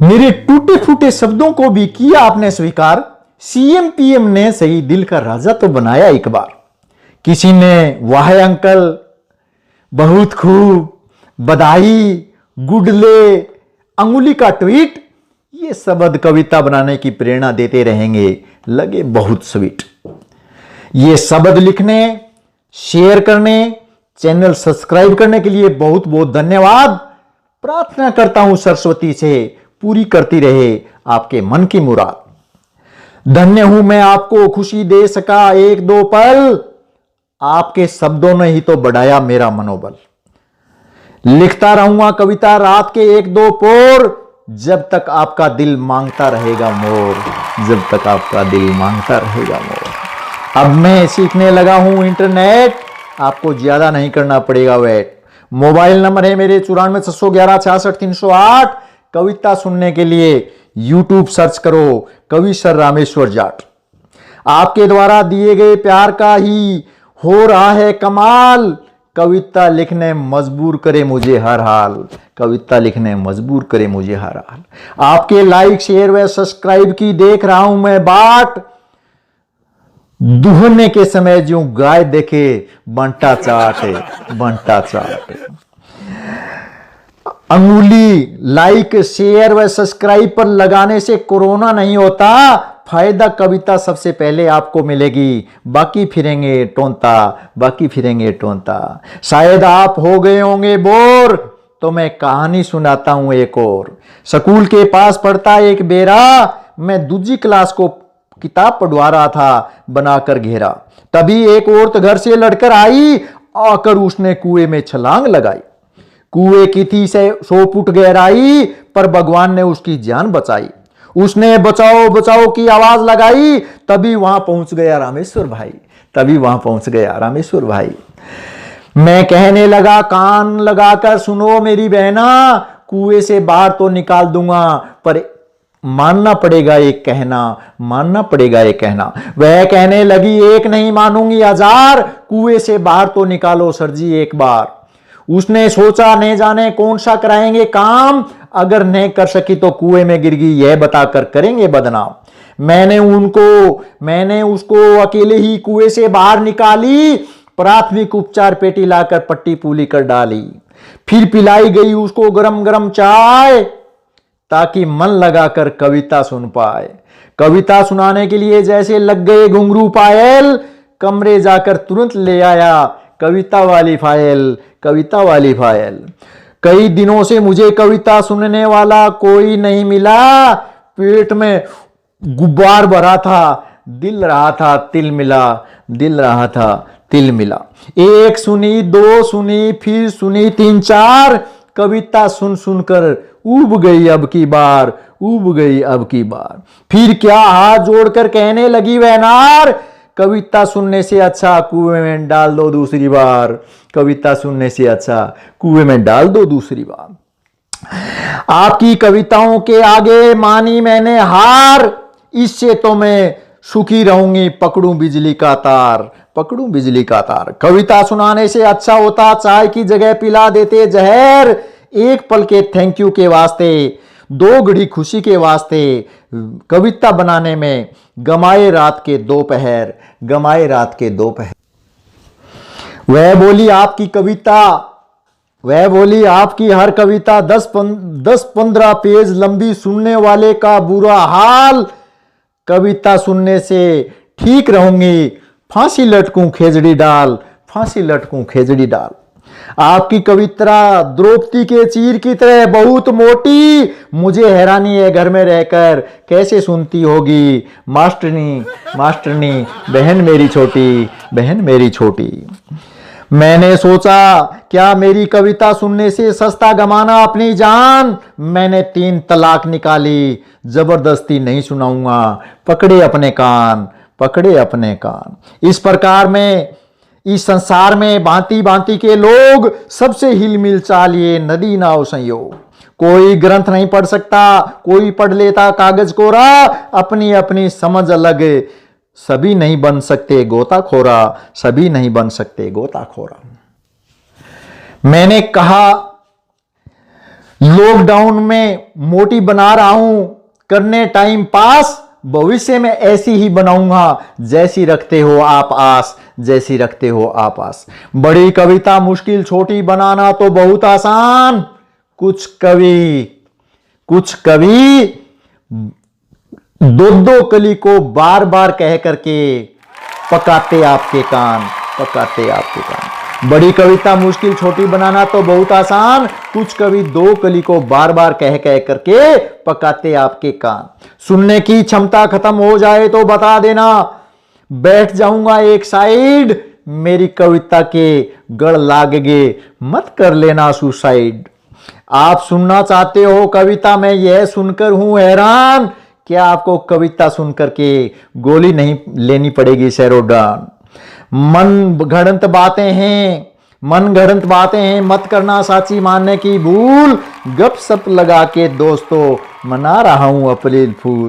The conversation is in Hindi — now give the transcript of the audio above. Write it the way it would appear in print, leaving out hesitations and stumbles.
मेरे टूटे फूटे शब्दों को भी किया आपने स्वीकार। सीएम पीएम ने सही दिल का राजा तो बनाया एक बार। किसी ने वाह अंकल, बहुत खूब, बधाई, गुडले, अंगुली का ट्वीट, ये शब्द कविता बनाने की प्रेरणा देते रहेंगे, लगे बहुत स्वीट। ये शब्द लिखने, शेयर करने, चैनल सब्सक्राइब करने के लिए बहुत बहुत धन्यवाद। प्रार्थना करता हूं सरस्वती से पूरी करती रहे आपके मन की मुराद। धन्य हूं मैं आपको खुशी दे सका एक दो पल, आपके शब्दों ने ही तो बढ़ाया मेरा मनोबल। लिखता रहूंगा कविता रात के एक दो पोर, जब तक आपका दिल मांगता रहेगा मोर, जब तक आपका दिल मांगता रहेगा मोर। अब मैं सीखने लगा हूं इंटरनेट, आपको ज्यादा नहीं करना पड़ेगा वेट। मोबाइल नंबर है मेरे 9461166308। कविता सुनने के लिए यूट्यूब सर्च करो कवि सर रामेश्वर जाट। आपके द्वारा दिए गए प्यार का ही हो रहा है कमाल, कविता लिखने मजबूर करे मुझे हर हाल, कविता लिखने मजबूर करे मुझे हर हाल। आपके लाइक शेयर व सब्सक्राइब की देख रहा हूं मैं बाट, दुहने के समय जो गाय देखे बंटा चाटे, बंटा चाटे। अंगुली लाइक शेयर व सब्सक्राइब पर लगाने से कोरोना नहीं होता, फायदा कविता सबसे पहले आपको मिलेगी, बाकी फिरेंगे टोंता, बाकी फिरेंगे टोंता। शायद आप हो गए होंगे बोर, तो मैं कहानी सुनाता हूं एक और। स्कूल के पास पढ़ता एक बेरा, मैं दूसरी क्लास को किताब पढ़वा रहा था बनाकर घेरा। तभी एक औरत घर से लड़कर आई, आकर उसने कुएं में छलांग लगाई। कुएं की थी 100 फुट गहराई, पर भगवान ने उसकी जान बचाई। उसने बचाओ बचाओ की आवाज लगाई, तभी वहां पहुंच गया रामेश्वर भाई, तभी वहां पहुंच गया रामेश्वर भाई। मैं कहने लगा कान लगाकर सुनो मेरी बहना, कुएं से बाहर तो निकाल दूंगा, पर मानना पड़ेगा एक कहना, मानना पड़ेगा एक कहना। वह कहने लगी एक नहीं मानूंगी हजार, कुएं से बाहर तो निकालो सर जी एक बार। उसने सोचा न जाने कौन सा कराएंगे काम, अगर नहीं कर सकी तो कुएं में गिर गई यह बताकर करेंगे बदनाम। मैंने उसको अकेले ही कुएं से बाहर निकाली, प्राथमिक उपचार पेटी लाकर पट्टी पूली कर डाली। फिर पिलाई गई उसको गरम गरम चाय, ताकि मन लगाकर कविता सुन पाए। कविता सुनाने के लिए जैसे लग गए घुंघरू पायल, कमरे जाकर तुरंत ले आया कविता वाली फाइल, कविता वाली फाइल। कई दिनों से मुझे कविता सुनने वाला कोई नहीं मिला, पेट में गुब्बार भरा था, दिल रहा था तिल मिला, दिल रहा था तिल मिला। एक सुनी, दो सुनी, फिर सुनी 3 4, कविता सुन सुनकर उब गई अब की बार, उब गई अब की बार। फिर क्या हाथ जोड़कर कहने लगी वह नार, कविता सुनने से अच्छा कुएं में डाल दो दूसरी बार, कविता सुनने से अच्छा कुएं में डाल दो दूसरी बार। आपकी कविताओं के आगे मानी मैंने हार, इससे तो मैं सुखी रहूंगी पकड़ूं बिजली का तार, पकड़ूं बिजली का तार। कविता सुनाने से अच्छा होता चाय की जगह पिला देते जहर, एक पल के थैंक यू के वास्ते, 2 घड़ी खुशी के वास्ते, कविता बनाने में गमाए रात के 2 पहर, गमाए रात के 2 पहर। वह बोली आपकी कविता, वह बोली आपकी हर कविता 10-15 पेज लंबी, सुनने वाले का बुरा हाल, कविता सुनने से ठीक रहूंगी, फांसी लटकूं खेजड़ी डाल, फांसी लटकूं खेजड़ी डाल। आपकी कविता द्रौपदी के चीर की तरह बहुत मोटी, मुझे हैरानी है घर में रहकर कैसे सुनती होगी मास्टरनी, मास्टरनी बहन मेरी छोटी, बहन मेरी छोटी। मैंने सोचा क्या मेरी कविता सुनने से सस्ता गमाना अपनी जान, मैंने 3 तलाक निकाली, जबरदस्ती नहीं सुनाऊंगा, पकड़े अपने कान, पकड़े अपने कान। इस प्रकार में इस संसार में भांति भांति के लोग, सबसे हिलमिल चालिए नदी नाव संयोग। कोई ग्रंथ नहीं पढ़ सकता, कोई पढ़ लेता कागज कोरा, अपनी अपनी समझ अलग, सभी नहीं बन सकते गोताखोरा, सभी नहीं बन सकते गोताखोरा। मैंने कहा लॉकडाउन में मोटी बना रहा हूं करने टाइम पास, भविष्य में ऐसी ही बनाऊंगा जैसी रखते हो आप आस, जैसी रखते हो आप आस। बड़ी कविता मुश्किल, छोटी बनाना तो बहुत आसान। कुछ कवि दो दो कली को बार बार कह करके पकाते आपके कान, पकाते आपके कान। बड़ी कविता मुश्किल, छोटी बनाना तो बहुत आसान। कुछ कवि दो कली को बार बार कह कह करके पकाते आपके कान। सुनने की क्षमता खत्म हो जाए तो बता देना, बैठ जाऊंगा एक साइड। मेरी कविता के गढ़ लागेगे, मत कर लेना सुसाइड। आप सुनना चाहते हो कविता, मैं यह सुनकर हूं हैरान। क्या आपको कविता सुनकर के गोली नहीं लेनी पड़ेगी सेरोडान? मन घड़ंत बातें हैं, मत करना साची मानने की भूल। गप सप लगा के दोस्तों मना रहा हूं अप्रैल फूल।